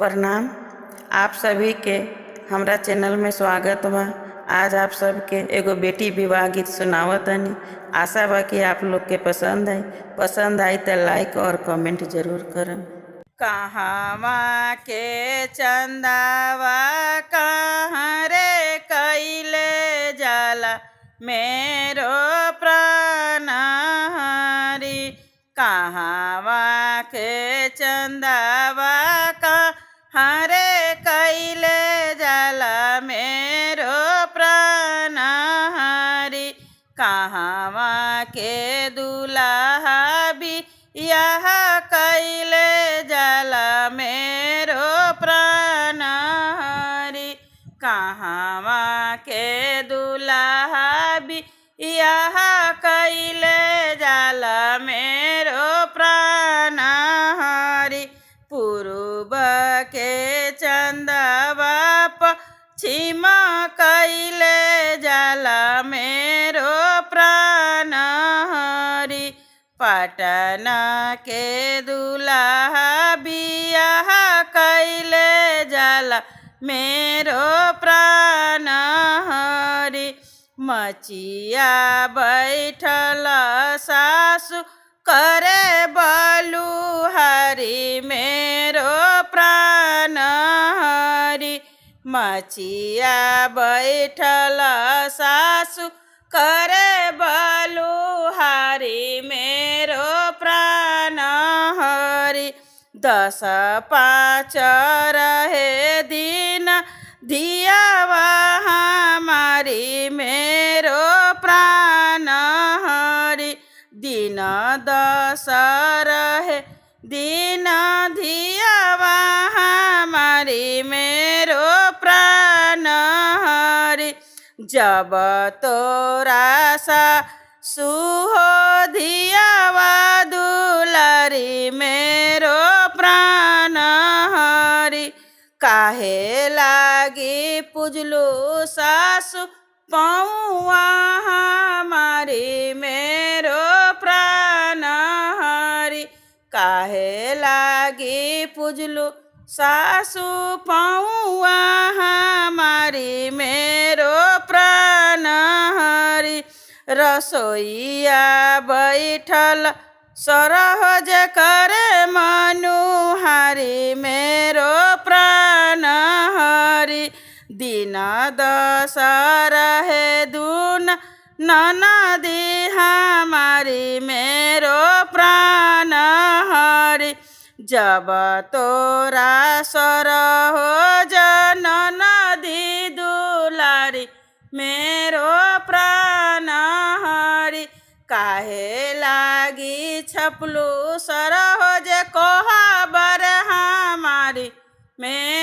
प्रणाम। आप सभी के हमरा चैनल में स्वागत बा। आज आप सबके एगो बेटी विवाह गीत सुनावतनी। आशा बा कि आप लोग के पसंद आई तो लाइक और कमेंट जरूर करम। कहवा के चंदावा कहाँ रे कैले जाला मेरो प्राण हरि। कहवा के चंदावा कहाँ रे कैले जाला मेरो प्राण हरि। कहवा के दुल्हा भी यह कैले जाला मेरो प्राण हरि। कहवा के दुल्हा भी यह कैले जाला मेरो प्राण हरि। पूर्व के चंदवा पश्चिम कैले जाला मेरो प्राण हरि। पटना के दुल्हा बियाह कैले जाला मेरो प्राण हरि। मचिया बैठल सासु करे बलुहारी मेरो प्राण हरि। मचिया बैठल सासु करे बलुहारी मेरो प्राण हरि। 10 5 रहे दिन दियावा हमारी मेरो प्राण हरि। दिन 10 रहे दिन दियावा हमारी मेरो प्राण हरि। जब तोरा सासु हो धियावा दुलारी मेरो प्राण हरि। काहे लागी पूजलू सासु पौआ हमारी मेरो प्राण हरि। काहे लागी पूजलू सासु पौआ हमारी मेरो प्राण हरि। रसोईया बैठल सरहज करे मनुहारी मेरो प्राण हरि। दिन 10 रहे दून ननदी हमारी मेरो प्राण हरि। जब तोरा सरहज ननदी दुलारी मेरो प्राण हरि। काहे लागी छपलू सरहज कोहबर हमारी मेरो